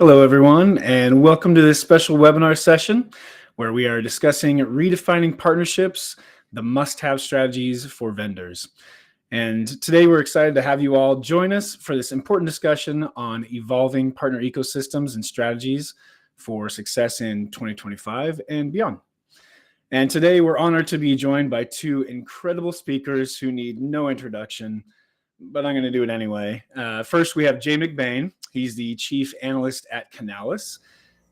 Hello, everyone, and welcome to this special webinar session where we are discussing redefining partnerships, the must-have strategies for vendors. And today we're excited to have you all join us for this important discussion on evolving partner ecosystems and strategies for success in 2025 and beyond. And today we're honored to be joined by two incredible speakers who need no introduction, but I'm going to do it anyway. First, we have Jay McBain. He's the chief analyst at Canalys.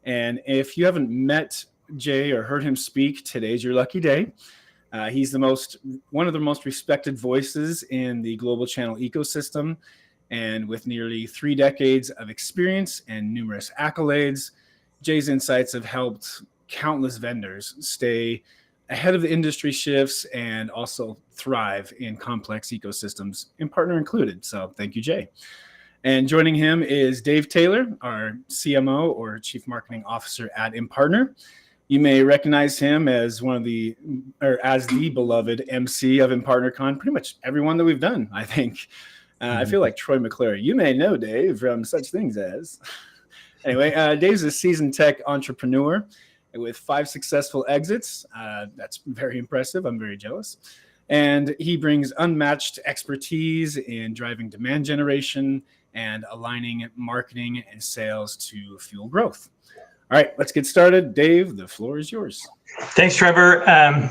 And if you haven't met Jay or heard him speak, today's your lucky day. He's one of the most respected voices in the global channel ecosystem. And with nearly 3 decades of experience and numerous accolades, Jay's insights have helped countless vendors stay ahead of the industry shifts and also thrive in complex ecosystems, Impartner included. So thank you, Jay. And joining him is Dave Taylor, our CMO or Chief Marketing Officer at Impartner. You may recognize him as as the beloved MC of ImpartnerCon, pretty much everyone that we've done, I think. I feel like Troy McClary. You may know Dave from such things as. Anyway, Dave's a seasoned tech entrepreneur with 5 successful exits. That's very impressive. I'm very jealous. And he brings unmatched expertise in driving demand generation and aligning marketing and sales to fuel growth. All right, let's get started. Dave, the floor is yours. Thanks, Trevor. And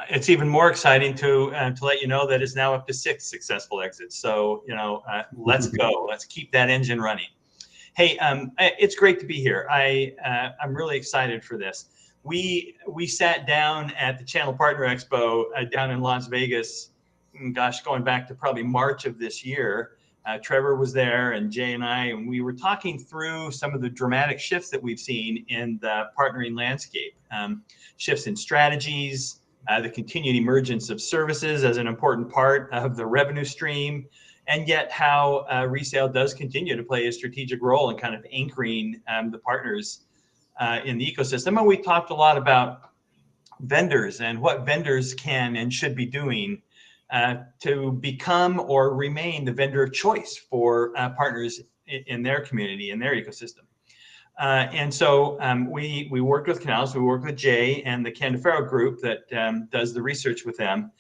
it's even more exciting to let you know that it's now up to 6 successful exits. So let's go. Let's keep that engine running. Hey, it's great to be here. I'm really excited for this. We sat down at the Channel Partner Expo down in Las Vegas, going back to probably March of this year. Trevor was there and Jay and I, and we were talking through some of the dramatic shifts that we've seen in the partnering landscape, shifts in strategies, the continued emergence of services as an important part of the revenue stream, and yet how resale does continue to play a strategic role in kind of anchoring the partners in the ecosystem. And we talked a lot about vendors and what vendors can and should be doing to become or remain the vendor of choice for partners in their community, in their ecosystem. And so we worked with Canalys, we worked with Jay and the Candefaro group that does the research with them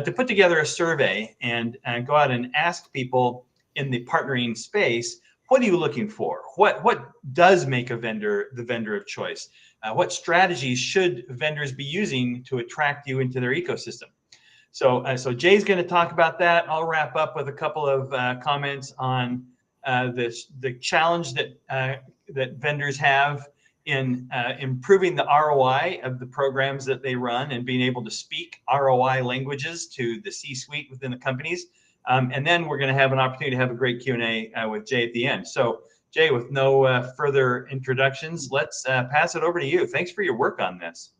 to put together a survey and go out and ask people in the partnering space, what are you looking for? What does make a vendor the vendor of choice? What strategies should vendors be using to attract you into their ecosystem? So Jay's going to talk about that. I'll wrap up with a couple of comments on the challenge that vendors have in improving the ROI of the programs that they run and being able to speak ROI languages to the C-suite within the companies. And then we're going to have an opportunity to have a great Q&A with Jay at the end. So Jay, with no further introductions, let's pass it over to you. Thanks for your work on this.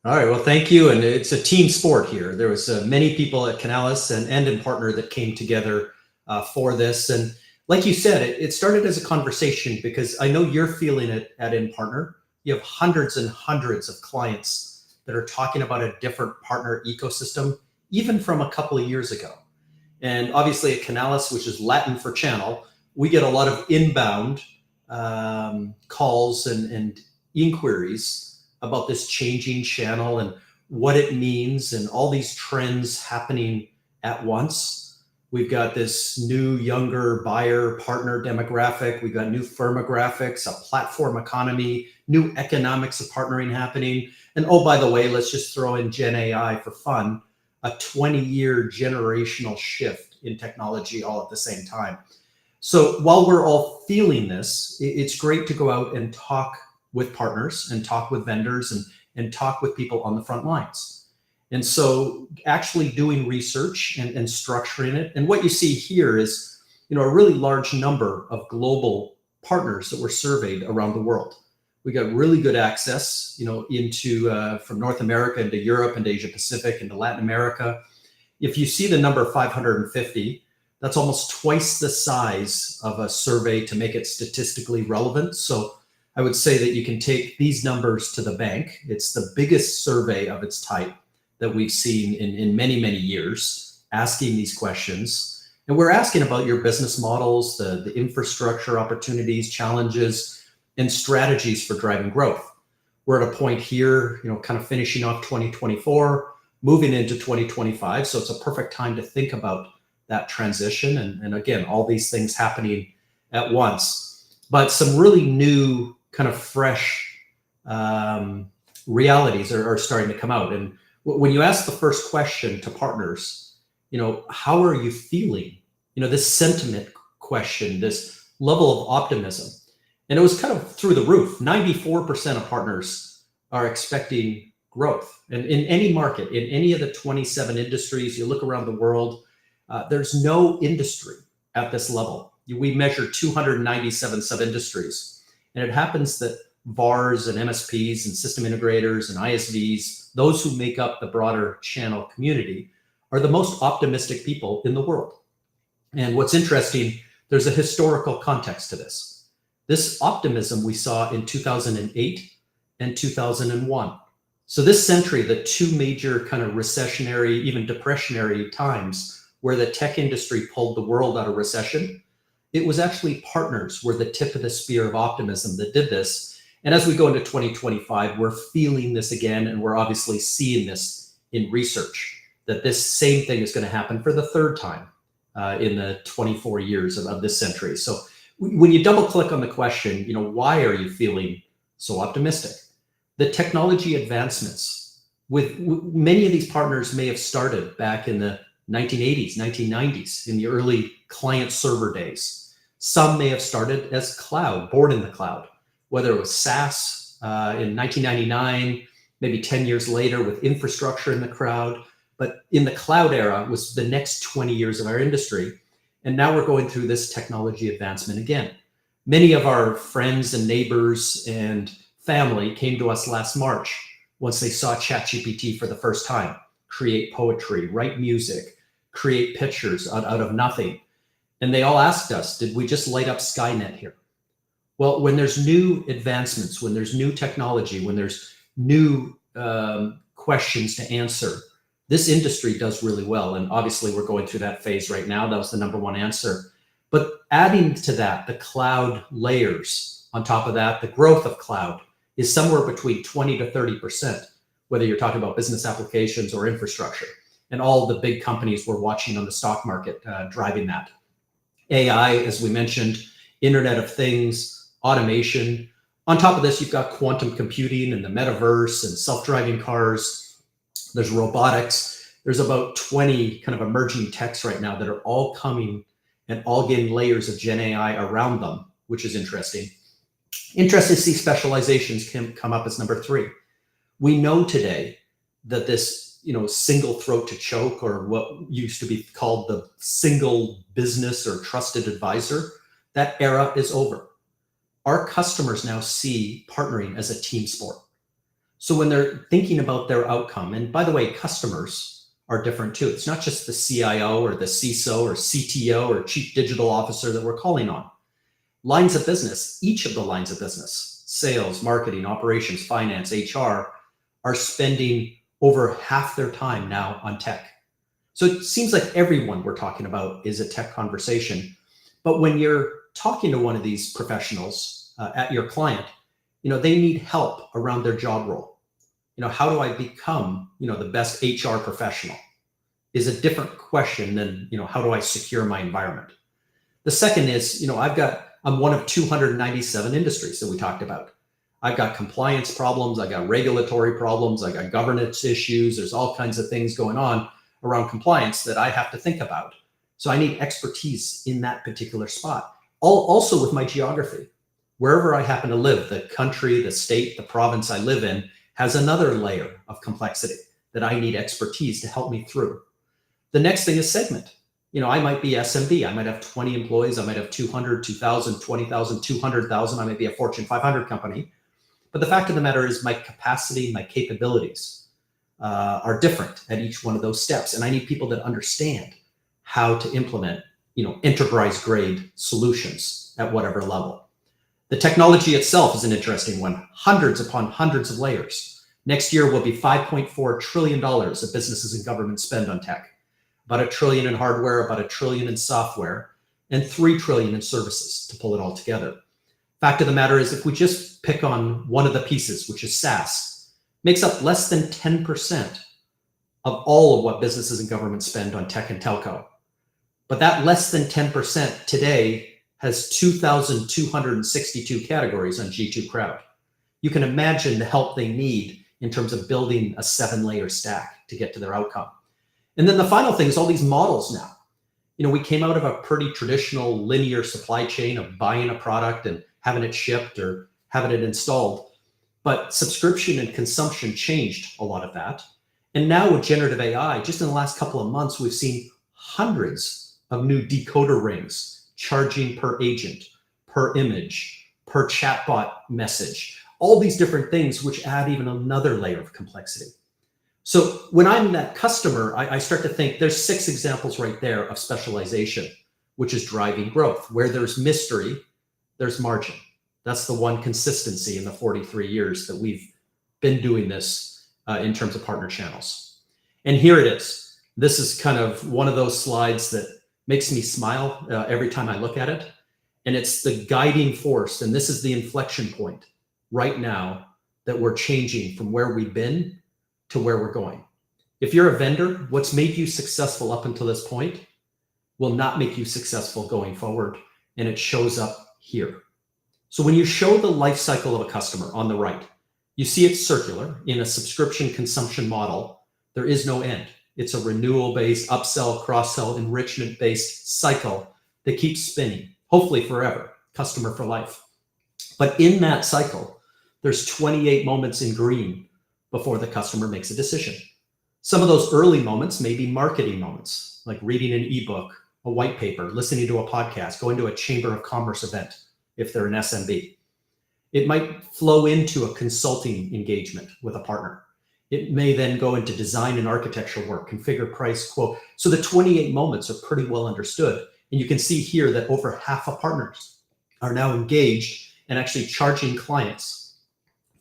All right, well, thank you. And it's a team sport here. There was many people at Canalys and Impartner that came together for this. And like you said, it started as a conversation because I know you're feeling it at Impartner. You have hundreds and hundreds of clients that are talking about a different partner ecosystem, even from a couple of years ago. And obviously at Canalys, which is Latin for channel, we get a lot of inbound calls and inquiries about this changing channel and what it means and all these trends happening at once. We've got this new younger buyer partner demographic. We've got new firmographics, a platform economy, new economics of partnering happening. And oh, by the way, let's just throw in Gen AI for fun, a 20-year generational shift in technology all at the same time. So while we're all feeling this, it's great to go out and talk with partners and talk with vendors and talk with people on the front lines. And so actually doing research and structuring it. And what you see here is, a really large number of global partners that were surveyed around the world. We got really good access, into from North America into Europe and Asia Pacific into Latin America. If you see the number 550, that's almost twice the size of a survey to make it statistically relevant. So I would say that you can take these numbers to the bank. It's the biggest survey of its type that we've seen in many, many years, asking these questions. And we're asking about your business models, the infrastructure opportunities, challenges, and strategies for driving growth. We're at a point here, kind of finishing off 2024, moving into 2025. So it's a perfect time to think about that transition. And again, all these things happening at once, but some really new kind of fresh realities are starting to come out. And when you ask the first question to partners, how are you feeling? This sentiment question, this level of optimism. And it was kind of through the roof. 94% of partners are expecting growth. And in any market, in any of the 27 industries, you look around the world, there's no industry at this level. We measure 297 sub-industries. And it happens that VARs and MSPs and system integrators and ISVs, those who make up the broader channel community, are the most optimistic people in the world. And what's interesting, there's a historical context to this. This optimism we saw in 2008 and 2001. So this century, the two major kind of recessionary, even depressionary times where the tech industry pulled the world out of recession, it was actually partners were the tip of the spear of optimism that did this. And as we go into 2025, we're feeling this again, and we're obviously seeing this in research, that this same thing is going to happen for the third time in the 24 years of this century. So when you double click on the question, why are you feeling so optimistic? The technology advancements with many of these partners may have started back in the 1980s, 1990s, in the early client server days. Some may have started as cloud, born in the cloud, whether it was SaaS in 1999, maybe 10 years later with infrastructure in the cloud. But in the cloud era was the next 20 years of our industry. And now we're going through this technology advancement again. Many of our friends and neighbors and family came to us last March once they saw ChatGPT for the first time, create poetry, write music, create pictures out of nothing. And they all asked us, did we just light up Skynet here? Well, when there's new advancements, when there's new technology, when there's new questions to answer, this industry does really well. And obviously we're going through that phase right now. That was the number one answer. But adding to that, the cloud layers on top of that, the growth of cloud is somewhere between 20 to 30%, whether you're talking about business applications or infrastructure. And all the big companies we're watching on the stock market driving that. AI, as we mentioned, Internet of Things, automation. On top of this, you've got quantum computing and the metaverse and self-driving cars. There's robotics. There's about 20 kind of emerging techs right now that are all coming and all getting layers of Gen AI around them, which is interesting. Interesting to see specializations can come up as number 3. We know today that this, single throat to choke, or what used to be called the single business or trusted advisor, that era is over. Our customers now see partnering as a team sport. So when they're thinking about their outcome, and by the way, customers are different too. It's not just the CIO or the CISO or CTO or Chief Digital Officer that we're calling on. Lines of business, each of the lines of business, sales, marketing, operations, finance, HR, are spending over half their time now on tech. So it seems like everyone we're talking about is a tech conversation. But when you're talking to one of these professionals at your client, they need help around their job role. How do I become, the best HR professional is a different question than, how do I secure my environment? The second is, I'm one of 297 industries that we talked about. I've got compliance problems. I got regulatory problems. I got governance issues. There's all kinds of things going on around compliance that I have to think about. So I need expertise in that particular spot. Also with my geography, wherever I happen to live, the country, the state, the province I live in has another layer of complexity that I need expertise to help me through. The next thing is segment. I might be SMB. I might have 20 employees. I might have 200, 2,000, 20,000, 200,000. I might be a Fortune 500 company. But the fact of the matter is my capacity, my capabilities are different at each one of those steps. And I need people that understand how to implement, enterprise grade solutions at whatever level. The technology itself is an interesting one. Hundreds upon hundreds of layers. Next year will be $5.4 trillion of businesses and government spend on tech. about $1 trillion in hardware, about $1 trillion in software, and $3 trillion in services to pull it all together. Fact of the matter is, if we just pick on one of the pieces, which is SaaS, makes up less than 10% of all of what businesses and governments spend on tech and telco. But that less than 10% today has 2,262 categories on G2 Crowd. You can imagine the help they need in terms of building a 7-layer stack to get to their outcome. And then the final thing is all these models now. We came out of a pretty traditional linear supply chain of buying a product and having it shipped or having it installed. But subscription and consumption changed a lot of that. And now with generative AI, just in the last couple of months, we've seen hundreds of new decoder rings charging per agent, per image, per chatbot message, all these different things, which add even another layer of complexity. So when I'm that customer, I start to think there's 6 examples right there of specialization, which is driving growth. Where there's mystery, there's margin. That's the one consistency in the 43 years that we've been doing this in terms of partner channels. And here it is. This is kind of one of those slides that makes me smile every time I look at it. And it's the guiding force. And this is the inflection point right now that we're changing from where we've been to where we're going. If you're a vendor, what's made you successful up until this point will not make you successful going forward. And it shows up here. So when you show the life cycle of a customer on the right, you see it's circular. In a subscription consumption model, there is no end. It's a renewal-based, upsell, cross-sell, enrichment-based cycle that keeps spinning, hopefully forever, customer for life. But in that cycle, there's 28 moments in green before the customer makes a decision. Some of those early moments may be marketing moments, like reading an ebook, a white paper, listening to a podcast, going to a Chamber of Commerce event, if they're an SMB. It might flow into a consulting engagement with a partner. It may then go into design and architecture work, configure, price, quote. So the 28 moments are pretty well understood. And you can see here that over half of partners are now engaged and actually charging clients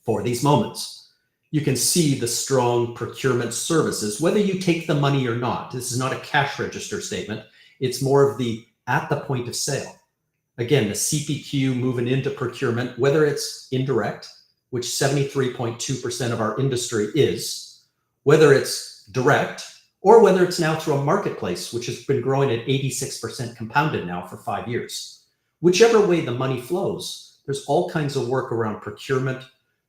for these moments. You can see the strong procurement services, whether you take the money or not. This is not a cash register statement. It's more of the at the point of sale. Again, the CPQ moving into procurement, whether it's indirect, which 73.2% of our industry is, whether it's direct, or whether it's now through a marketplace, which has been growing at 86% compounded now for 5 years. Whichever way the money flows, there's all kinds of work around procurement,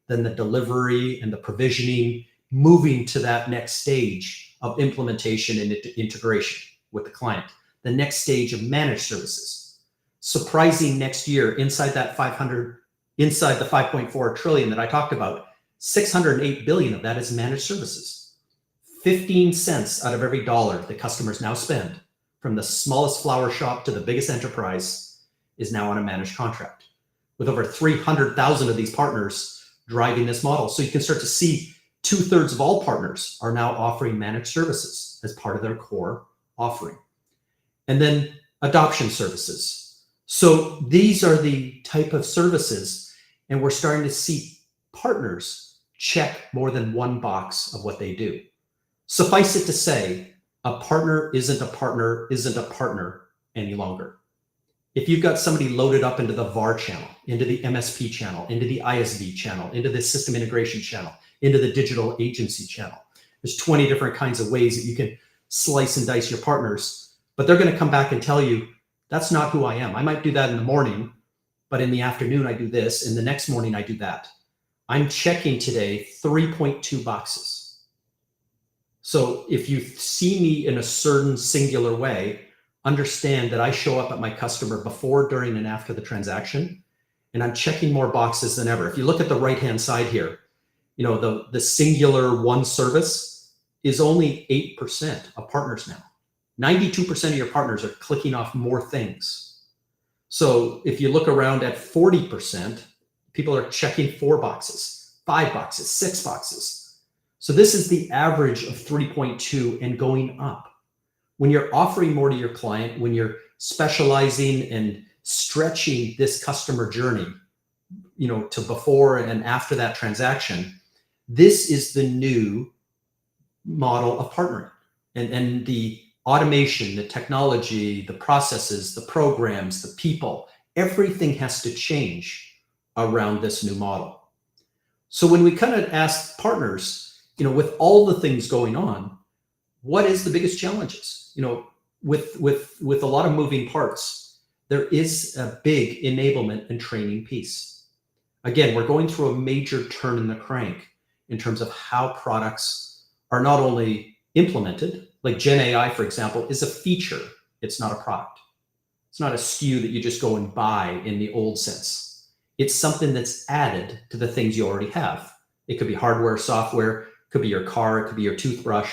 then the delivery and the provisioning, moving to that next stage of implementation and integration with the client, the next stage of managed services. Surprising next year inside that 500, inside the 5.4 trillion that I talked about, 608 billion of that is managed services. 15 cents out of every dollar that customers now spend, from the smallest flower shop to the biggest enterprise, is now on a managed contract, with over 300,000 of these partners driving this model. So you can start to see 2/3 of all partners are now offering managed services as part of their core offering. And then adoption services. So these are the type of services, and we're starting to see partners check more than one box of what they do. Suffice it to say, a partner isn't a partner any longer. If you've got somebody loaded up into the VAR channel, into the MSP channel, into the ISV channel, into the system integration channel, into the digital agency channel, there's 20 different kinds of ways that you can slice and dice your partners, but they're going to come back and tell you, that's not who I am. I might do that in the morning, but in the afternoon, I do this. And the next morning, I do that. I'm checking today 3.2 boxes. So if you see me in a certain singular way, understand that I show up at my customer before, during, and after the transaction, and I'm checking more boxes than ever. If you look at the right-hand side here, the singular one service is only 8% of partners now. 92% of your partners are clicking off more things. So if you look around at 40%, people are checking 4 boxes, 5 boxes, 6 boxes. So this is the average of 3.2 and going up. When you're offering more to your client, when you're specializing and stretching this customer journey, to before and after that transaction, this is the new model of partnering. And the automation, the technology, the processes, the programs, the people, everything has to change around this new model. So when we kind of ask partners, with all the things going on, what is the biggest challenges? With a lot of moving parts, there is a big enablement and training piece. Again, we're going through a major turn in the crank in terms of how products are not only implemented, like Gen AI, for example, is a feature. It's not a product. It's not a SKU that you just go and buy in the old sense. It's something that's added to the things you already have. It could be hardware, software, it could be your car, it could be your toothbrush.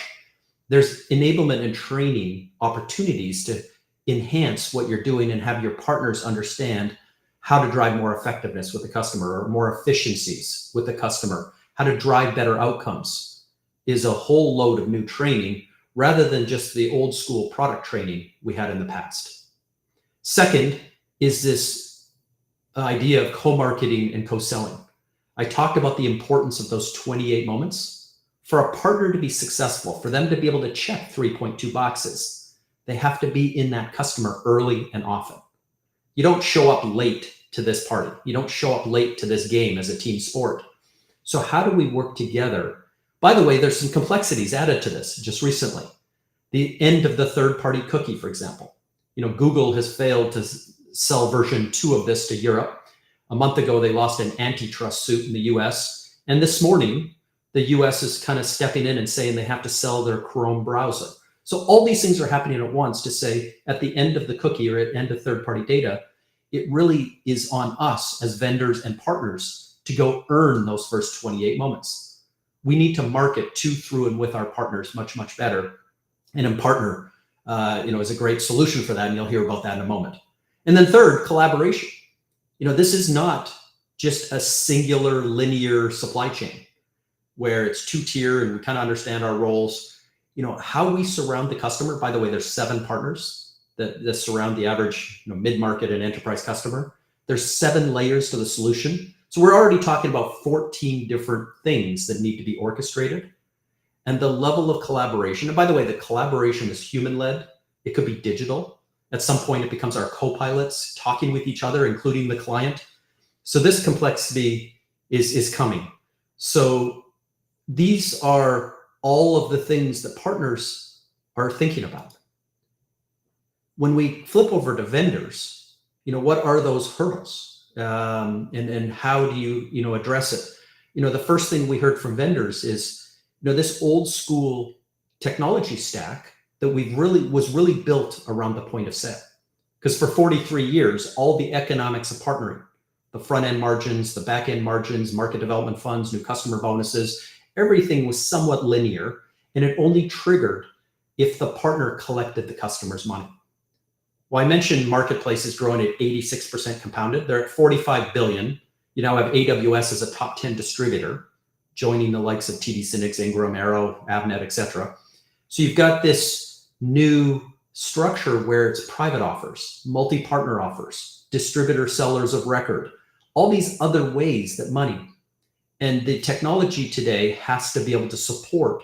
There's enablement and training opportunities to enhance what you're doing and have your partners understand how to drive more effectiveness with the customer or more efficiencies with the customer, how to drive better outcomes is a whole load of new training rather than just the old school product training we had in the past. Second is this idea of co-marketing and co-selling. I talked about the importance of those 28 moments. For a partner to be successful, for them to be able to check 3.2 boxes, they have to be in that customer early and often. You don't show up late to this party. You don't show up late to this game as a team sport. So how do we work together? By the way, there's some complexities added to this just recently. The end of the third-party cookie, for example. Google has failed to sell version 2 of this to Europe. A month ago, they lost an antitrust suit in the US. And this morning, the US is kind of stepping in and saying they have to sell their Chrome browser. So all these things are happening at once to say at the end of the cookie or at the end of third-party data, it really is on us as vendors and partners to go earn those first 28 moments. We need to market to, through, and with our partners much, much better. And Impartner, is a great solution for that, and you'll hear about that in a moment. And then third, collaboration. This is not just a singular linear supply chain where it's two-tier and we kind of understand our roles. How we surround the customer. By the way, there's 7 partners that surround the average mid-market and enterprise customer. There's 7 layers to the solution. So we're already talking about 14 different things that need to be orchestrated. And the level of collaboration, and by the way, the collaboration is human-led. It could be digital. At some point, it becomes our co-pilots talking with each other, including the client. So this complexity is coming. So these are all of the things that partners are thinking about. When we flip over to vendors, what are those hurdles? And how do you address it? The first thing we heard from vendors is, this old school technology stack that was really built around the point of sale. Because for 43 years, all the economics of partnering, the front end margins, the back end margins, market development funds, new customer bonuses, everything was somewhat linear, and it only triggered if the partner collected the customer's money. Well, I mentioned marketplace is growing at 86% compounded. They're at 45 billion. You now have AWS as a top 10 distributor, joining the likes of TD SYNNEX, Ingram, Arrow, Avnet, etc. So you've got this new structure where it's private offers, multi-partner offers, distributor sellers of record, all these other ways that money. And the technology today has to be able to support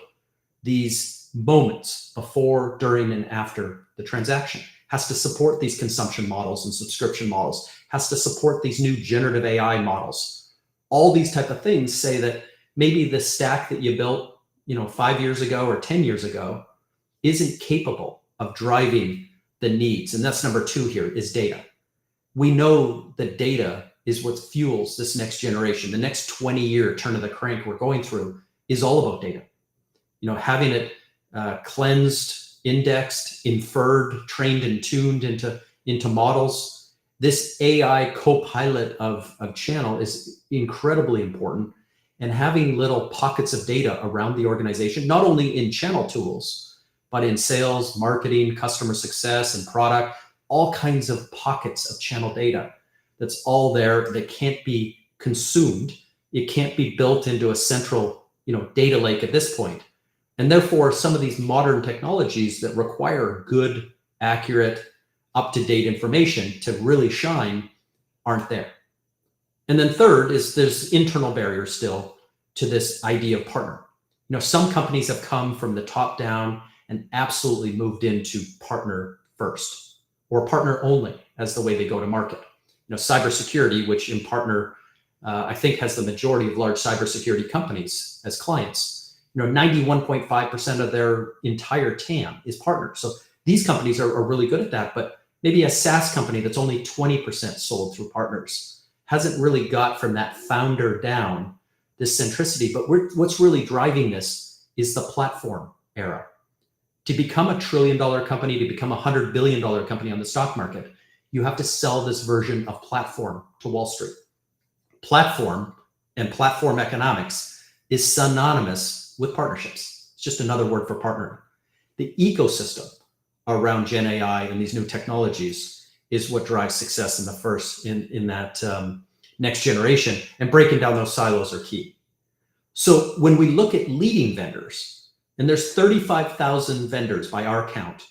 these moments before, during, and after the transaction, has to support these consumption models and subscription models, has to support these new generative AI models. All these type of things say that maybe the stack that you built, 5 years ago or 10 years ago isn't capable of driving the needs. And that's number 2 here is data. We know that data is what fuels this next generation. The next 20-year turn of the crank we're going through is all about data. Having it cleansed, indexed, inferred, trained, and tuned into models. This AI co-pilot of channel is incredibly important. And having little pockets of data around the organization, not only in channel tools, but in sales, marketing, customer success, and product, all kinds of pockets of channel data that's all there that can't be consumed. It can't be built into a central, data lake at this point. And therefore, some of these modern technologies that require good, accurate, up-to-date information to really shine aren't there. And then third is there's internal barriers still to this idea of partner. Some companies have come from the top down and absolutely moved into partner first or partner only as the way they go to market. Cybersecurity, which Impartner, I think, has the majority of large cybersecurity companies as clients. 91.5% of their entire TAM is partners. So these companies are really good at that, but maybe a SaaS company that's only 20% sold through partners hasn't really got from that founder down this centricity. But what's really driving this is the platform era. To become a $1 trillion company, to become a $100 billion company on the stock market, you have to sell this version of platform to Wall Street. Platform and platform economics is synonymous with partnerships. It's just another word for partnering. The ecosystem around Gen AI and these new technologies is what drives success in that next generation, and breaking down those silos are key. So when we look at leading vendors, and there's 35,000 vendors by our count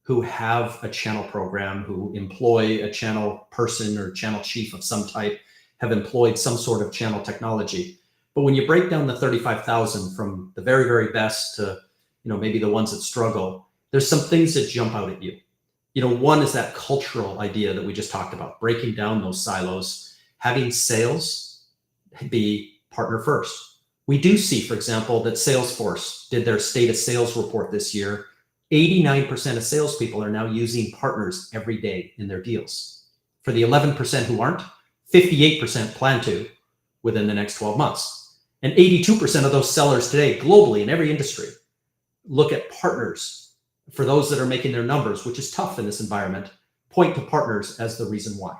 who have a channel program, who employ a channel person or channel chief of some type, have employed some sort of channel technology. But when you break down the 35,000 from the very, very best to maybe the ones that struggle, there's some things that jump out at you. One is that cultural idea that we just talked about, breaking down those silos, having sales be partner first. We do see, for example, that Salesforce did their state of sales report this year. 89% of salespeople are now using partners every day in their deals. For the 11% who aren't, 58% plan to within the next 12 months. And 82% of those sellers today, globally in every industry, look at partners. For those that are making their numbers, which is tough in this environment, point to partners as the reason why.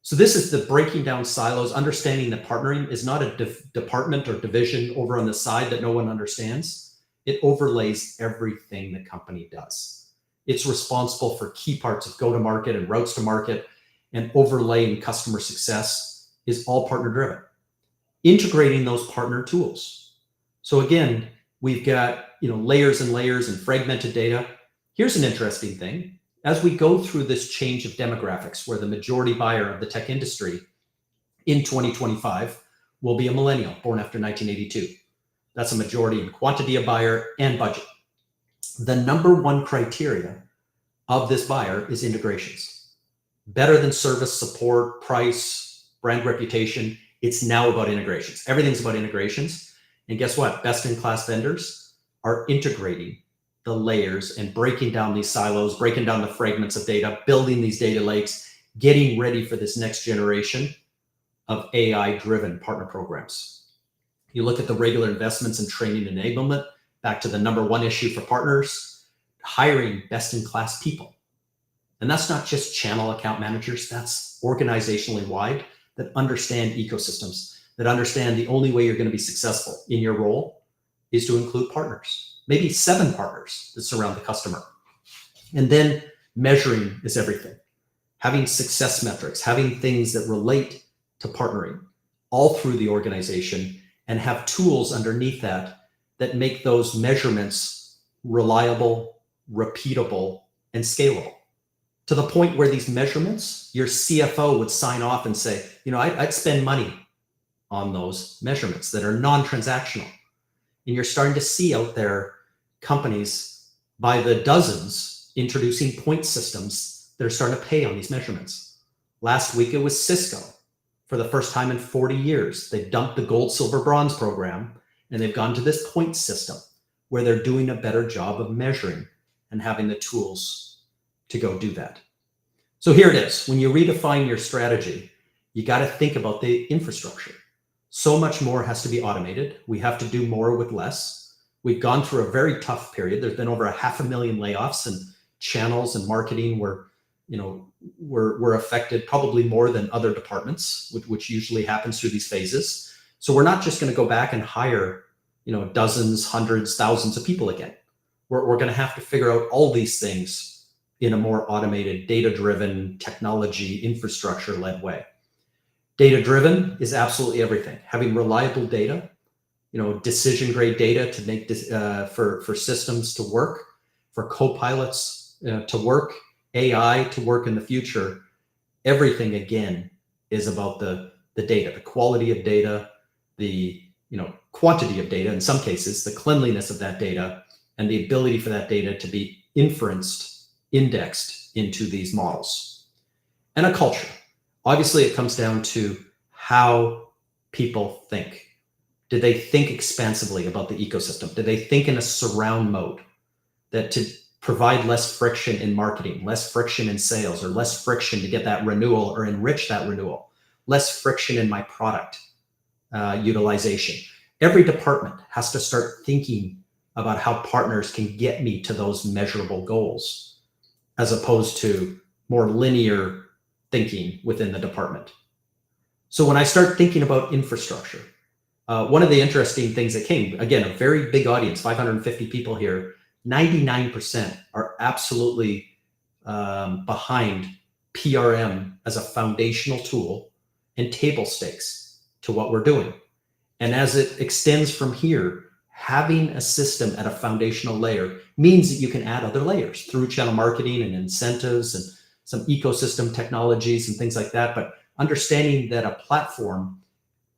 So this is the breaking down silos, understanding that partnering is not a department or division over on the side that no one understands. It overlays everything the company does. It's responsible for key parts of go-to-market and routes to market, and overlaying customer success is all partner-driven. Integrating those partner tools. So again, we've got layers and layers and fragmented data. Here's an interesting thing. As we go through this change of demographics, where the majority buyer of the tech industry in 2025 will be a millennial born after 1982. That's a majority in quantity of buyer and budget. The number one criteria of this buyer is integrations. Better than service, support, price, brand reputation. It's now about integrations. Everything's about integrations. And guess what? Best-in-class vendors are integrating the layers and breaking down these silos, breaking down the fragments of data, building these data lakes, getting ready for this next generation of AI-driven partner programs. You look at the regular investments in training and enablement, back to the number one issue for partners, hiring best-in-class people. And that's not just channel account managers, that's organizationally wide, that understand ecosystems, that understand the only way you're going to be successful in your role is to include partners, maybe 7 partners that surround the customer. And then measuring is everything. Having success metrics, having things that relate to partnering all through the organization, and have tools underneath that that make those measurements reliable, repeatable, and scalable. To the point where these measurements, your CFO would sign off and say, I'd spend money on those measurements that are non-transactional. And you're starting to see out there companies by the dozens introducing point systems that are starting to pay on these measurements. Last week, it was Cisco. For the first time in 40 years, they dumped the gold, silver, bronze program, and they've gone to this point system where they're doing a better job of measuring and having the tools to go do that. So here it is. When you redefine your strategy, you got to think about the infrastructure. So much more has to be automated. We have to do more with less. We've gone through a very tough period. There's been over 500,000 layoffs, and channels and marketing were affected probably more than other departments, which usually happens through these phases. So we're not just going to go back and hire, dozens, hundreds, thousands of people again. We're going to have to figure out all these things in a more automated, data-driven, technology, infrastructure-led way. Data-driven is absolutely everything. Having reliable data, decision-grade data to make this, for systems to work, for co-pilots to work, AI to work in the future. Everything again is about the data, the quality of data, the quantity of data in some cases, the cleanliness of that data, and the ability for that data to be inferenced, indexed into these models. And a culture. Obviously, it comes down to how people think. Did they think expansively about the ecosystem? Did they think in a surround mode, that to provide less friction in marketing, less friction in sales, or less friction to get that renewal or enrich that renewal, less friction in my product utilization? Every department has to start thinking about how partners can get me to those measurable goals, as opposed to more linear thinking within the department. So when I start thinking about infrastructure, one of the interesting things that came, again, a very big audience, 550 people here, 99% are absolutely behind PRM as a foundational tool and table stakes to what we're doing. And as it extends from here, having a system at a foundational layer means that you can add other layers through channel marketing and incentives and some ecosystem technologies and things like that. But understanding that a platform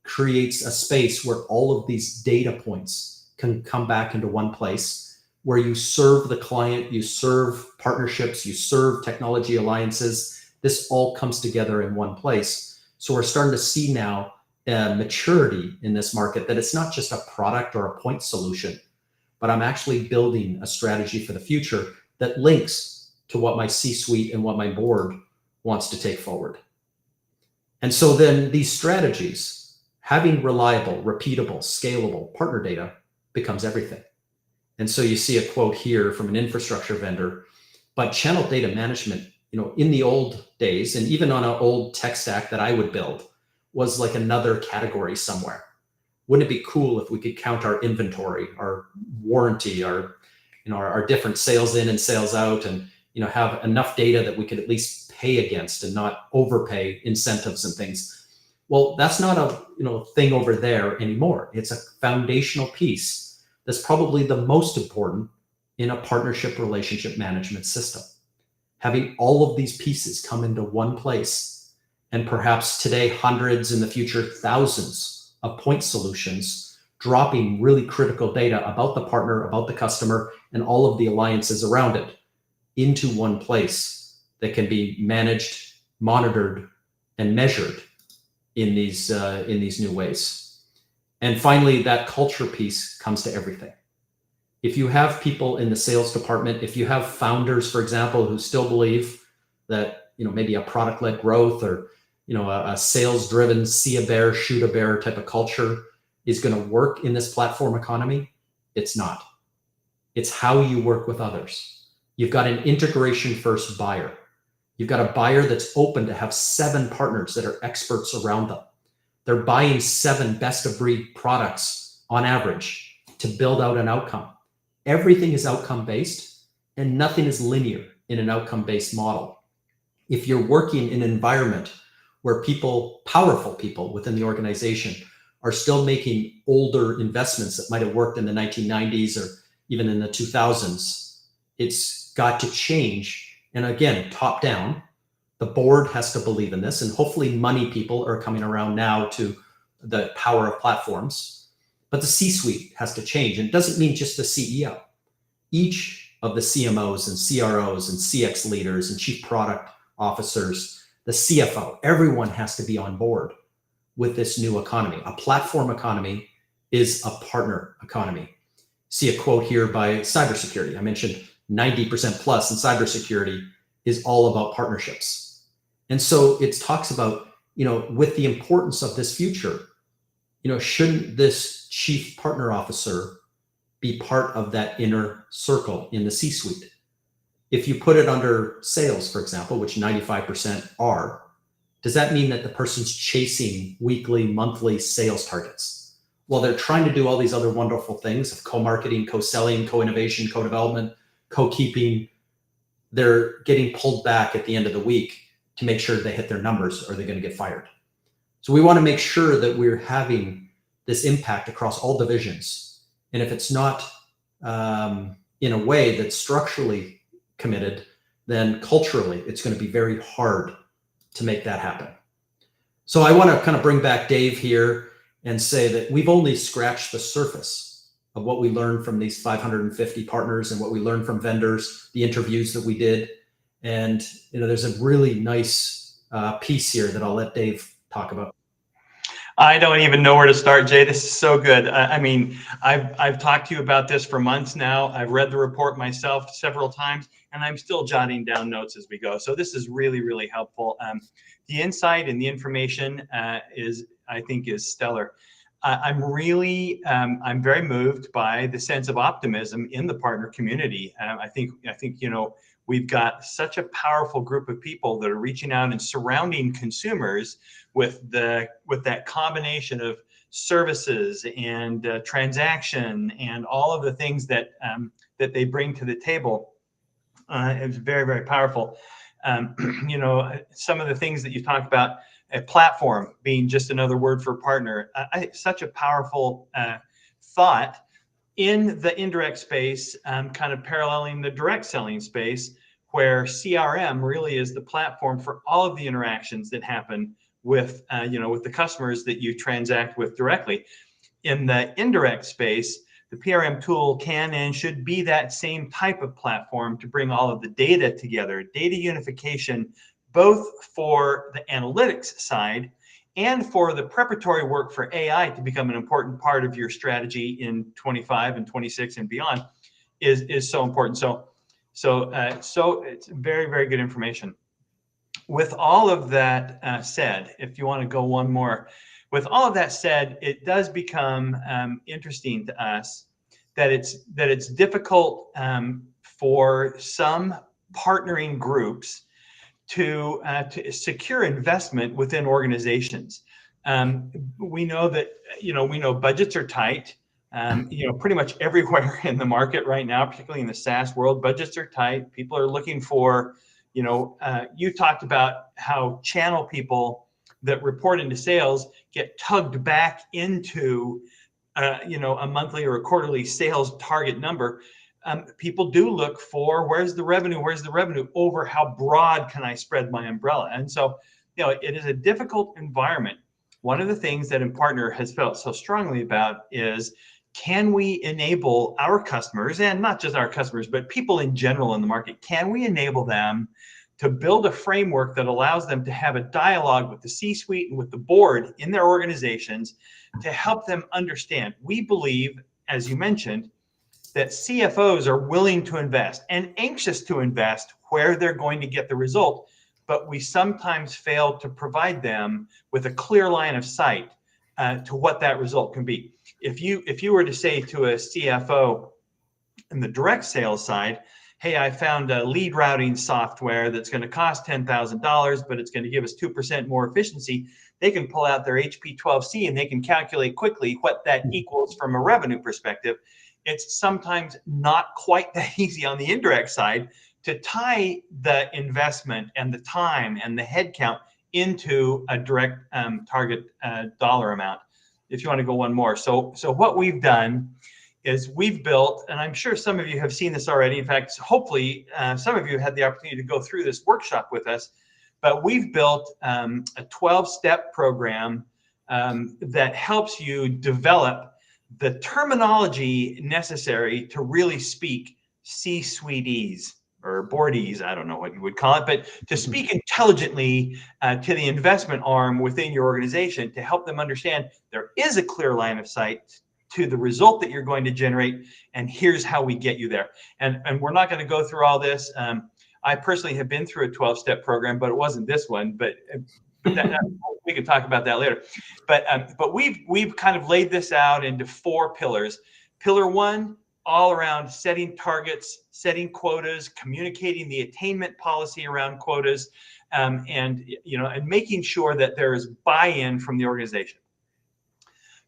creates a space where all of these data points can come back into one place, where you serve the client, you serve partnerships, you serve technology alliances. This all comes together in one place. So we're starting to see now maturity in this market, that it's not just a product or a point solution, but I'm actually building a strategy for the future that links to what my C-suite and what my board wants to take forward. And so then these strategies, having reliable, repeatable, scalable partner data becomes everything. And so you see a quote here from an infrastructure vendor, but channel data management, in the old days, and even on an old tech stack that I would build, was like another category somewhere. Wouldn't it be cool if we could count our inventory, our warranty, our different sales in and sales out, and have enough data that we could at least pay against and not overpay incentives and things? Well, that's not a thing over there anymore. It's a foundational piece that's probably the most important in a partnership relationship management system. Having all of these pieces come into one place, and perhaps today hundreds, in the future thousands of point solutions, dropping really critical data about the partner, about the customer, and all of the alliances around it into one place that can be managed, monitored, and measured in these new ways. And finally, that culture piece comes to everything. If you have people in the sales department, if you have founders, for example, who still believe that maybe a product-led growth or a sales-driven see a bear, shoot a bear type of culture is going to work in this platform economy, it's not. It's how you work with others. You've got an integration-first buyer. You've got a buyer that's open to have 7 partners that are experts around them. They're buying 7 best-of-breed products on average to build out an outcome. Everything is outcome-based, and nothing is linear in an outcome-based model. If you're working in an environment where powerful people within the organization are still making older investments that might have worked in the 1990s or even in the 2000s, it's got to change. And again, top down, the board has to believe in this, and hopefully money people are coming around now to the power of platforms. But the C-suite has to change. And it doesn't mean just the CEO. Each of the CMOs and CROs and CX leaders and chief product officers, the CFO, everyone has to be on board with this new economy. A platform economy is a partner economy. See a quote here by cybersecurity. I mentioned 90% plus in cybersecurity is all about partnerships. And so it talks about, with the importance of this future, shouldn't this chief partner officer be part of that inner circle in the C-suite? If you put it under sales, for example, which 95% are, does that mean that the person's chasing weekly, monthly sales targets? Well, they're trying to do all these other wonderful things of co-marketing, co-selling, co-innovation, co-development, co-keeping. They're getting pulled back at the end of the week to make sure they hit their numbers, or they're going to get fired. So we want to make sure that we're having this impact across all divisions. And if it's not in a way that's structurally committed, then culturally, it's going to be very hard to make that happen. So I want to kind of bring back Dave here and say that we've only scratched the surface of what we learned from these 550 partners and what we learned from vendors, the interviews that we did. And, there's a really nice piece here that I'll let Dave talk about. I don't even know where to start, Jay. This is so good. I mean, I've talked to you about this for months now. I've read the report myself several times, and I'm still jotting down notes as we go. So this is really, really helpful. The insight and the information I think, is stellar. I'm very moved by the sense of optimism in the partner community. I think we've got such a powerful group of people that are reaching out and surrounding consumers with that combination of services and transaction and all of the things that they bring to the table. It's very, very powerful. Some of the things that you talked about, a platform being just another word for partner, such a powerful thought in the indirect space, kind of paralleling the direct selling space, where CRM really is the platform for all of the interactions that happen with the customers that you transact with directly. In the indirect space, the PRM tool can and should be that same type of platform to bring all of the data together, data unification, both for the analytics side and for the preparatory work for AI to become an important part of your strategy in 25 and 26 and beyond is so important. So it's very, very good information. With all of that said, if you want to go one more, with all of that said, it does become interesting to us that it's difficult for some partnering groups to secure investment within organizations. We know that budgets are tight. Pretty much everywhere in the market right now, particularly in the SaaS world, budgets are tight. People are looking for, you talked about how channel people that report into sales get tugged back into, a monthly or a quarterly sales target number. People do look for where's the revenue over how broad can I spread my umbrella. And so, it is a difficult environment. One of the things that Impartner has felt so strongly about is, can we enable our customers, and not just our customers, but people in general in the market, can we enable them to build a framework that allows them to have a dialogue with the C-suite and with the board in their organizations to help them understand? We believe, as you mentioned, that CFOs are willing to invest and anxious to invest where they're going to get the result, but we sometimes fail to provide them with a clear line of sight to what that result can be. If you were to say to a CFO in the direct sales side, hey, I found a lead routing software that's going to cost $10,000, but it's going to give us 2% more efficiency, they can pull out their HP12C and they can calculate quickly what that equals from a revenue perspective. It's sometimes not quite that easy on the indirect side to tie the investment and the time and the headcount into a direct target dollar amount. If you want to go one more. So what we've done is we've built, and I'm sure some of you have seen this already. In fact, hopefully some of you had the opportunity to go through this workshop with us, but we've built a 12-step program that helps you develop the terminology necessary to really speak C-suite-ese or board-ese, I don't know what you would call it, but to speak intelligently to the investment arm within your organization to help them understand there is a clear line of sight to the result that you're going to generate, and here's how we get you there. And we're not going to go through all this. I personally have been through a 12-step program, but it wasn't this one, but we can talk about that later. But we've kind of laid this out into 4 pillars. Pillar 1, all around setting targets, setting quotas, communicating the attainment policy around quotas, and making sure that there is buy-in from the organization.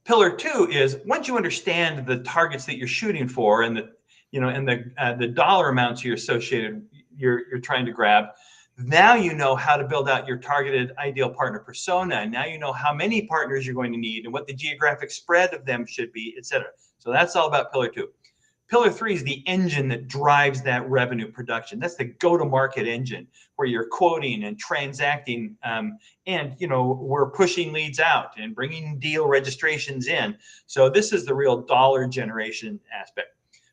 Pillar 2 is, once you understand the targets that you're shooting for and the dollar amounts you're trying to grab, now you know how to build out your targeted ideal partner persona. Now you know how many partners you're going to need and what the geographic spread of them should be, etc. So that's all about pillar 2. Pillar 3 is the engine that drives that revenue production. That's the go-to-market engine, where you're quoting and transacting, and we're pushing leads out and bringing deal registrations in. So this is the real dollar generation aspect.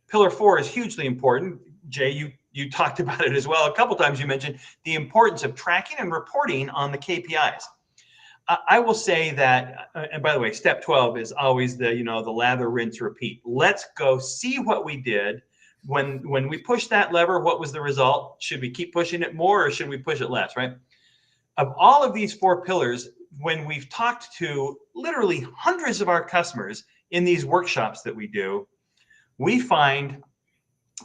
Pillar 4 is hugely important. Jay, you talked about it as well. A couple times you mentioned the importance of tracking and reporting on the KPIs. I will say that, and by the way, step 12 is always the lather, rinse, repeat. Let's go see what we did when we pushed that lever. What was the result? Should we keep pushing it more, or should we push it less, right? Of all of these 4 pillars, when we've talked to literally hundreds of our customers in these workshops that we do, we find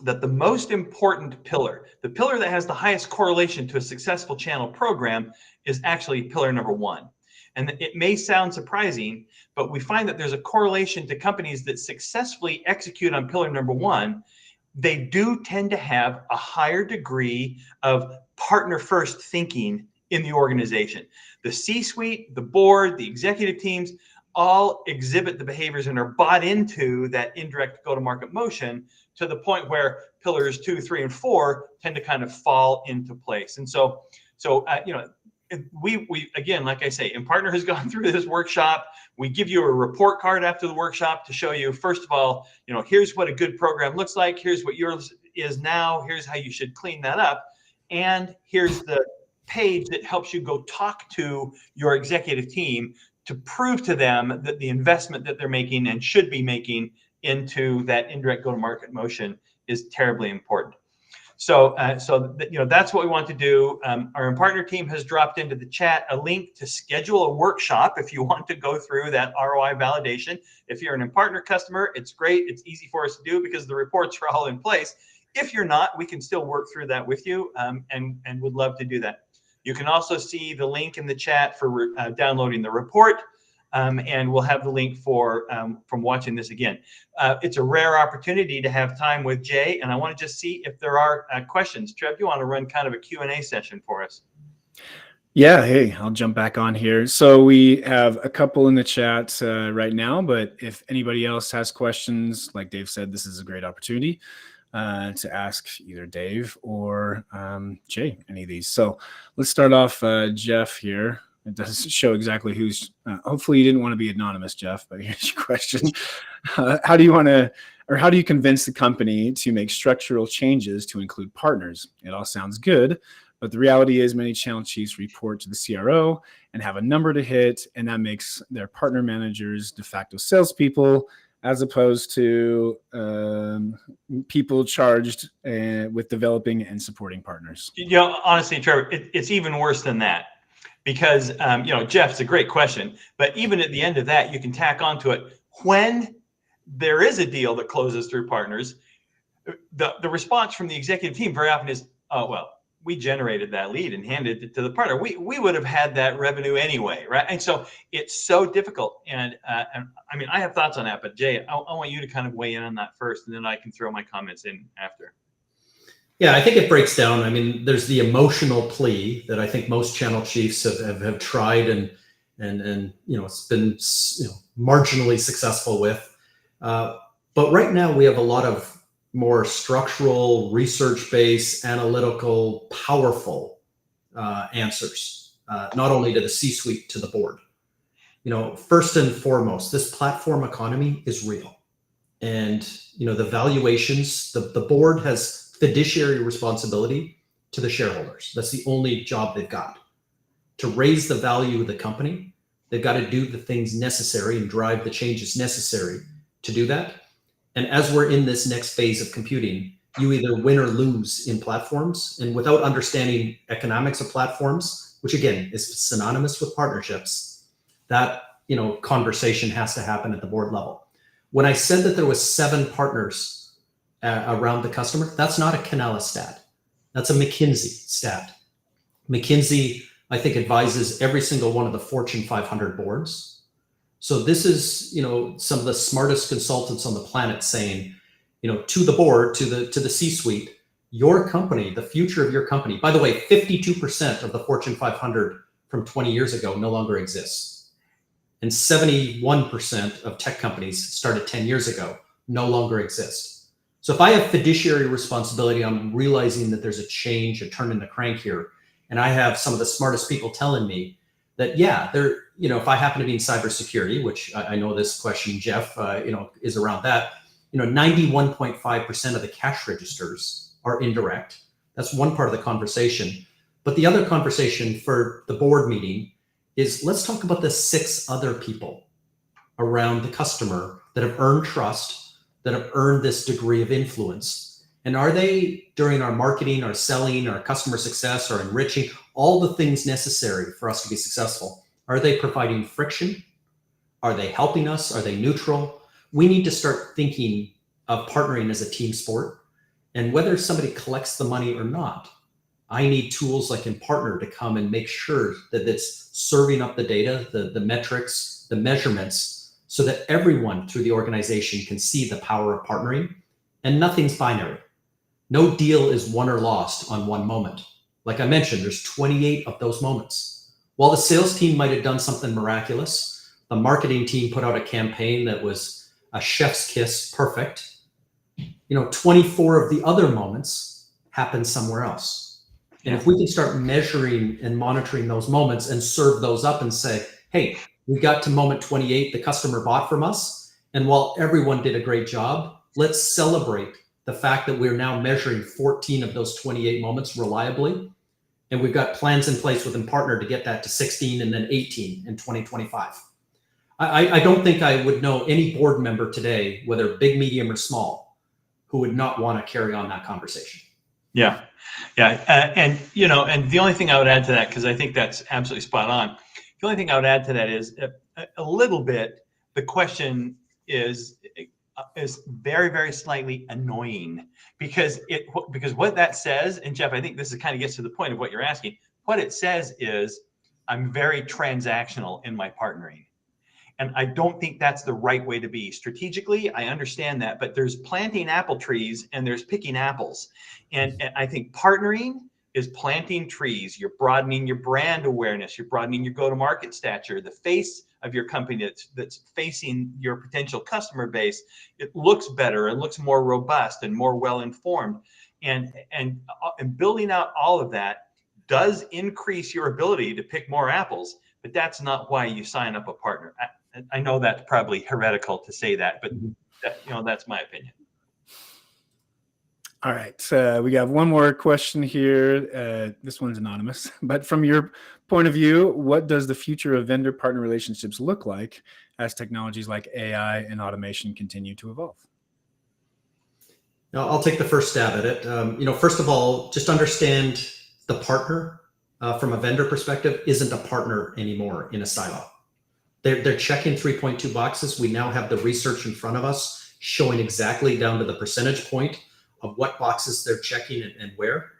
that the most important pillar, the pillar that has the highest correlation to a successful channel program, is actually pillar number 1. And it may sound surprising, but we find that there's a correlation to companies that successfully execute on pillar number 1. They do tend to have a higher degree of partner first thinking in the organization. The C-suite, the board, the executive teams all exhibit the behaviors and are bought into that indirect go-to-market motion, to the point where pillars 2, 3, and 4 tend to kind of fall into place. And so we again, like I say, Impartner has gone through this workshop. We give you a report card after the workshop to show you, first of all, here's what a good program looks like. Here's what yours is now. Here's how you should clean that up. And here's the page that helps you go talk to your executive team to prove to them that the investment that they're making and should be making into that indirect go-to-market motion is terribly important. So that's what we want to do. Our Impartner team has dropped into the chat a link to schedule a workshop if you want to go through that ROI validation. If you're an Impartner customer, it's great. It's easy for us to do because the reports are all in place. If you're not, we can still work through that with you, and would love to do that. You can also see the link in the chat for downloading the report. And we'll have the link for from watching this again. It's a rare opportunity to have time with Jay, and I want to just see if there are questions. Trev, you want to run kind of a Q&A session for us? Yeah, hey, I'll jump back on here. So we have a couple in the chat right now, but if anybody else has questions, like Dave said, this is a great opportunity to ask either Dave or Jay any of these. So let's start off Jeff here. It does show exactly who's, hopefully you didn't want to be anonymous, Jeff, but here's your question. How do you convince the company to make structural changes to include partners? It all sounds good, but the reality is many channel chiefs report to the CRO and have a number to hit, and that makes their partner managers de facto salespeople, as opposed to people charged with developing and supporting partners. Honestly, Trevor, it's even worse than that. Because, Jeff, it's a great question, but even at the end of that, you can tack onto it. When there is a deal that closes through partners, the response from the executive team very often is, oh, well, we generated that lead and handed it to the partner. We would have had that revenue anyway, right? And so it's so difficult. And I mean, I have thoughts on that, but Jay, I want you to kind of weigh in on that first, and then I can throw my comments in after. Yeah, I think it breaks down. I mean, there's the emotional plea that I think most channel chiefs have tried and it's been marginally successful with. But right now we have a lot of more structural, research-based, analytical, powerful answers, not only to the C-suite, to the board. First and foremost, this platform economy is real, and the valuations. The board has fiduciary responsibility to the shareholders. That's the only job they've got. To raise the value of the company, they've got to do the things necessary and drive the changes necessary to do that. And as we're in this next phase of computing, you either win or lose in platforms. And without understanding economics of platforms, which again is synonymous with partnerships, that conversation has to happen at the board level. When I said that there was 7 partners around the customer, that's not a Canalys stat. That's a McKinsey stat. McKinsey, I think, advises every single one of the Fortune 500 boards. So this is, some of the smartest consultants on the planet saying, to the board, to the C-suite, your company, the future of your company. By the way, 52% of the Fortune 500 from 20 years ago no longer exists. And 71% of tech companies started 10 years ago no longer exist. So if I have fiduciary responsibility, I'm realizing that there's a change, a turn in the crank here. And I have some of the smartest people telling me that, yeah, they're, if I happen to be in cybersecurity, which I know this question, Jeff, is around that, 91.5% of the cash registers are indirect. That's one part of the conversation. But the other conversation for the board meeting is, let's talk about the 6 other people around the customer that have earned trust, that have earned this degree of influence. And are they, during our marketing, our selling, our customer success, our enriching, all the things necessary for us to be successful, are they providing friction? Are they helping us? Are they neutral? We need to start thinking of partnering as a team sport. And whether somebody collects the money or not, I need tools like Impartner to come and make sure that it's serving up the data, the metrics, the measurements, so that everyone through the organization can see the power of partnering. And nothing's binary. No deal is won or lost on one moment. Like I mentioned, there's 28 of those moments. While the sales team might have done something miraculous, the marketing team put out a campaign that was a chef's kiss perfect, 24 of the other moments happen somewhere else. And if we can start measuring and monitoring those moments and serve those up and say, hey, we got to moment 28, the customer bought from us. And while everyone did a great job, let's celebrate the fact that we're now measuring 14 of those 28 moments reliably. And we've got plans in place with Impartner to get that to 16 and then 18 in 2025. I don't think I would know any board member today, whether big, medium, or small, who would not want to carry on that conversation. Yeah. And the only thing I would add to that, because I think that's absolutely spot on. The only thing I would add to that is a little bit, the question is very, very slightly annoying, because what that says, and Jeff, I think this kind of gets to the point of what you're asking. What it says is, I'm very transactional in my partnering. And I don't think that's the right way to be. Strategically, I understand that, but there's planting apple trees and there's picking apples. And I think partnering is planting trees. You're broadening your brand awareness. You're broadening your go-to-market stature, the face of your company that's facing your potential customer base. It looks better. It looks more robust and more well-informed. And building out all of that does increase your ability to pick more apples, but that's not why you sign up a partner. I know that's probably heretical to say that, but that's my opinion. All right, we got one more question here. This one's anonymous, but from your point of view, what does the future of vendor-partner relationships look like as technologies like AI and automation continue to evolve? Now, I'll take the first stab at it. First of all, just understand the partner from a vendor perspective isn't a partner anymore in a silo. They're checking 3.2 boxes. We now have the research in front of us showing exactly down to the percentage point of what boxes they're checking and where.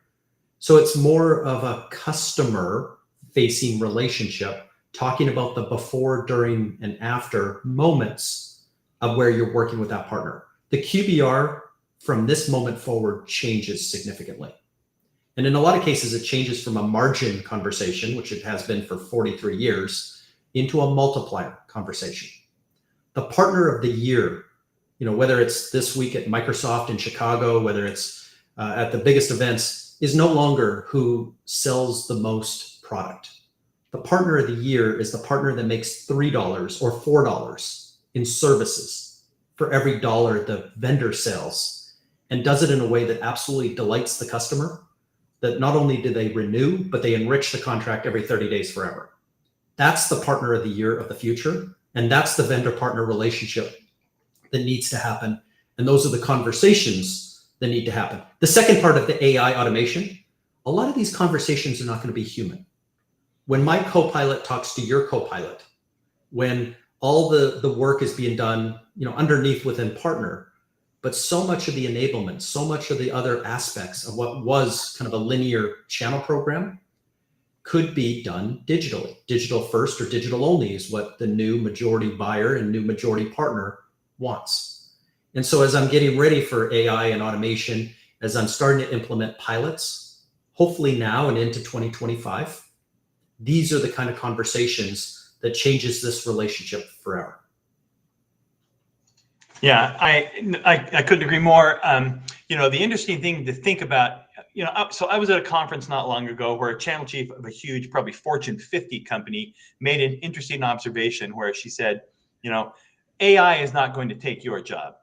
So it's more of a customer-facing relationship, talking about the before, during, and after moments of where you're working with that partner. The QBR from this moment forward changes significantly. And in a lot of cases, it changes from a margin conversation, which it has been for 43 years, into a multiplier conversation. The partner of the year, whether it's this week at Microsoft in Chicago, whether it's at the biggest events, is no longer who sells the most product. The partner of the year is the partner that makes $3 or $4 in services for every dollar the vendor sells, and does it in a way that absolutely delights the customer, that not only do they renew, but they enrich the contract every 30 days forever. That's the partner of the year of the future. And that's the vendor partner relationship that needs to happen. And those are the conversations that need to happen. The second part of the AI automation, a lot of these conversations are not going to be human. When my co-pilot talks to your co-pilot, when all the work is being done, underneath within Impartner, but so much of the enablement, so much of the other aspects of what was kind of a linear channel program could be done digitally. Digital first or digital only is what the new majority buyer and new majority partner wants. And so as I'm getting ready for AI and automation, as I'm starting to implement pilots, hopefully now and into 2025, these are the kind of conversations that changes this relationship forever. Yeah, I couldn't agree more. The interesting thing to think about, so I was at a conference not long ago where a channel chief of a huge, probably Fortune 50 company made an interesting observation where she said, AI is not going to take your job,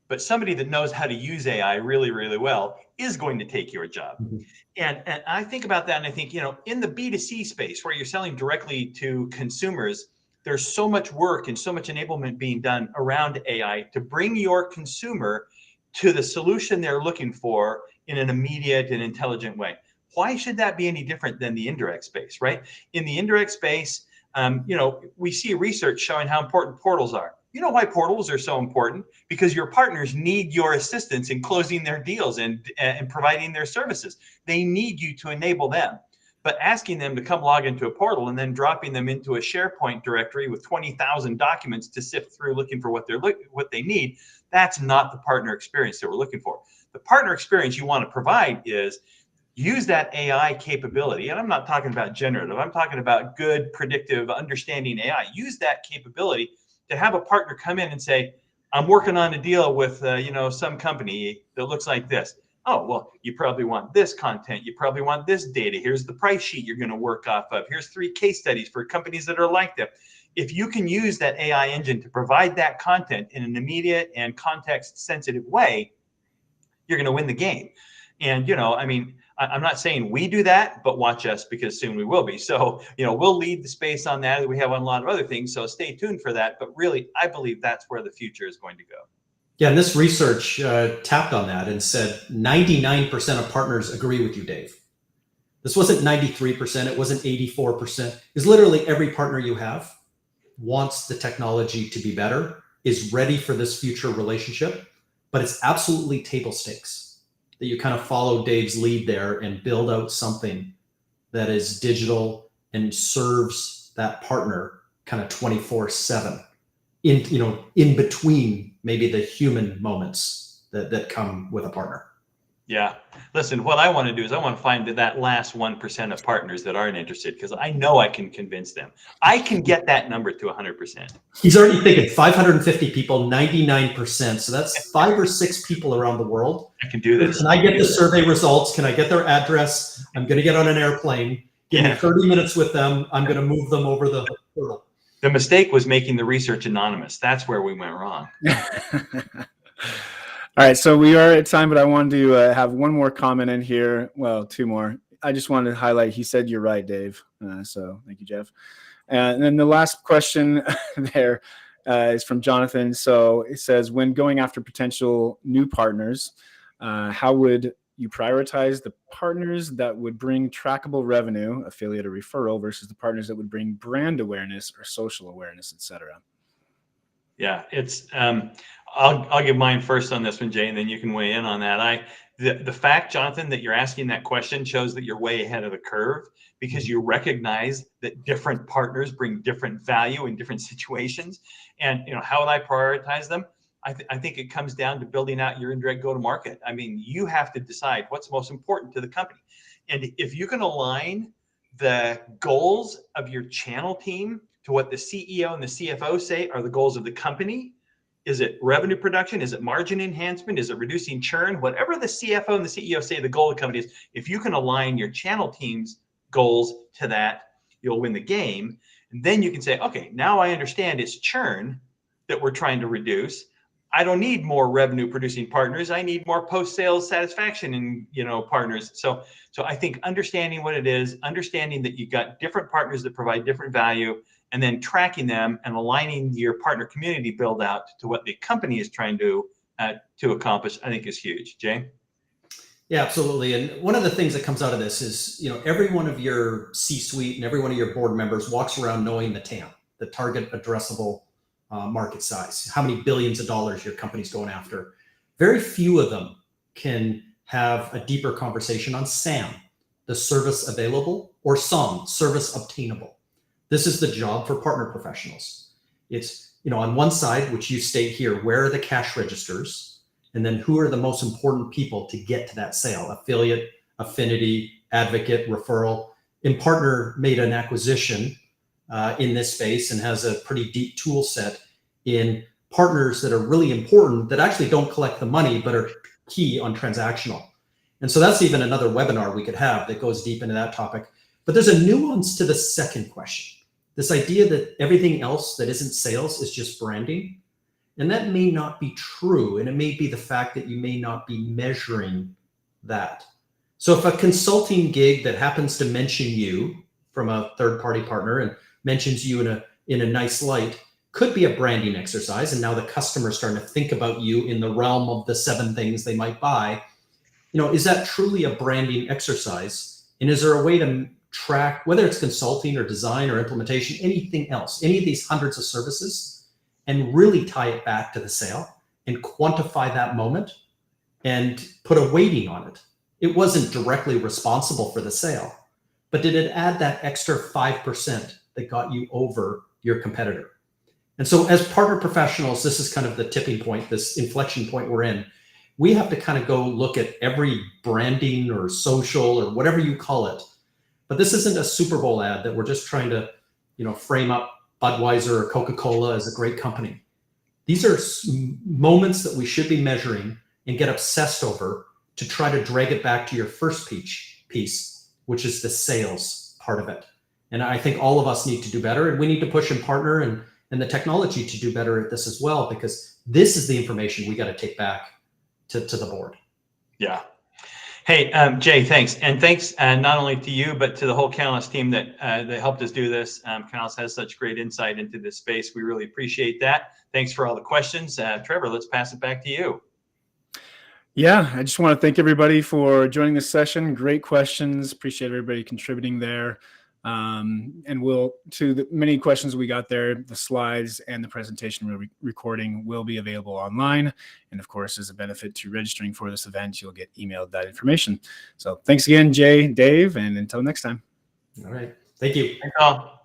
but somebody that knows how to use AI really, really well is going to take your job. Mm-hmm. And I think about that, and I think, in the B2C space where you're selling directly to consumers, there's so much work and so much enablement being done around AI to bring your consumer to the solution they're looking for in an immediate and intelligent way. Why should that be any different than the indirect space, right? In the indirect space, we see research showing how important portals are. You know why portals are so important? Because your partners need your assistance in closing their deals and providing their services. They need you to enable them. But asking them to come log into a portal and then dropping them into a SharePoint directory with 20,000 documents to sift through looking for what they need, that's not the partner experience that we're looking for. The partner experience you want to provide is use that AI capability. And I'm not talking about generative. I'm talking about good, predictive, understanding AI. Use that capability to have a partner come in and say, I'm working on a deal with some company that looks like this. Oh, well, you probably want this content. You probably want this data. Here's the price sheet you're going to work off of. Here's 3 case studies for companies that are like that. If you can use that AI engine to provide that content in an immediate and context-sensitive way, you're going to win the game. And, I'm not saying we do that, but watch us because soon we will be. So, we'll lead the space on that. We have on a lot of other things. So stay tuned for that. But really, I believe that's where the future is going to go. Yeah, and this research tapped on that and said 99% of partners agree with you, Dave. This wasn't 93%. It wasn't 84%. It's literally every partner you have wants the technology to be better, is ready for this future relationship, but it's absolutely table stakes that you kind of follow Dave's lead there and build out something that is digital and serves that partner kind of 24/7 in between maybe the human moments that come with a partner. Yeah. Listen, what I want to do is I want to find that last 1% of partners that aren't interested, because I know I can convince them. I can get that number to 100%. He's already thinking 550 people, 99%. So that's 5 or 6 people around the world. I can do this. Can I get the survey results? Can I get their address? I'm going to get on an airplane. Give me 30 minutes with them. I'm going to move them over the hurdle. The mistake was making the research anonymous. That's where we went wrong. All right, so we are at time, but I wanted to have one more comment in here. Well, 2 more. I just wanted to highlight, he said you're right, Dave. So thank you, Jeff. And then the last question there is from Jonathan. So it says, when going after potential new partners, how would you prioritize the partners that would bring trackable revenue, affiliate or referral, versus the partners that would bring brand awareness or social awareness, et cetera? Yeah, it's I'll give mine first on this one, Jay, and then you can weigh in on that. The fact, Jonathan, that you're asking that question shows that you're way ahead of the curve, because you recognize that different partners bring different value in different situations. And how would I prioritize them? I think it comes down to building out your indirect go-to-market. I mean, you have to decide what's most important to the company. And if you can align the goals of your channel team to what the CEO and the CFO say are the goals of the company, is it revenue production? Is it margin enhancement? Is it reducing churn? Whatever the CFO and the CEO say the goal of the company is, if you can align your channel team's goals to that, you'll win the game. And then you can say, okay, now I understand it's churn that we're trying to reduce. I don't need more revenue producing partners. I need more post-sales satisfaction and partners. So I think understanding what it is, understanding that you've got different partners that provide different value, and then tracking them and aligning your partner community build out to what the company is trying to accomplish, I think is huge. Jay? Yeah, absolutely. And one of the things that comes out of this is, every one of your C-suite and every one of your board members walks around knowing the TAM, the target addressable market size, how many billions of dollars your company's going after. Very few of them can have a deeper conversation on SAM, the service available, or SOM, service obtainable. This is the job for partner professionals. It's, on one side, which you state here, where are the cash registers? And then who are the most important people to get to that sale? Affiliate, affinity, advocate, referral. Impartner made an acquisition in this space and has a pretty deep tool set in partners that are really important, that actually don't collect the money, but are key on transactional. And so that's even another webinar we could have that goes deep into that topic. But there's a nuance to the second question. This idea that everything else that isn't sales is just branding. And that may not be true. And it may be the fact that you may not be measuring that. So if a consulting gig that happens to mention you from a third-party partner and mentions you in a nice light could be a branding exercise. And now the customer's starting to think about you in the realm of the 7 things they might buy. Is that truly a branding exercise? And is there a way to track, whether it's consulting or design or implementation, anything else, any of these hundreds of services, and really tie it back to the sale and quantify that moment and put a weighting on it? It wasn't directly responsible for the sale, but did it add that extra 5% that got you over your competitor? And so as partner professionals, this is kind of the tipping point, this inflection point we're in. We have to kind of go look at every branding or social or whatever you call it. But this isn't a Super Bowl ad that we're just trying to, frame up Budweiser or Coca-Cola as a great company. These are moments that we should be measuring and get obsessed over to try to drag it back to your first piece, which is the sales part of it. And I think all of us need to do better, and we need to push Impartner and the technology to do better at this as well, because this is the information we got to take back to the board. Yeah. Hey, Jay, thanks. And thanks not only to you, but to the whole Canalys team that helped us do this. Canalys has such great insight into this space. We really appreciate that. Thanks for all the questions. Trevor, let's pass it back to you. Yeah, I just want to thank everybody for joining this session. Great questions. Appreciate everybody contributing there. And to the many questions we got there, the slides and the presentation recording will be available online. And of course, as a benefit to registering for this event, you'll get emailed that information. So thanks again, Jay, Dave, and until next time. All right. Thank you. Thanks all.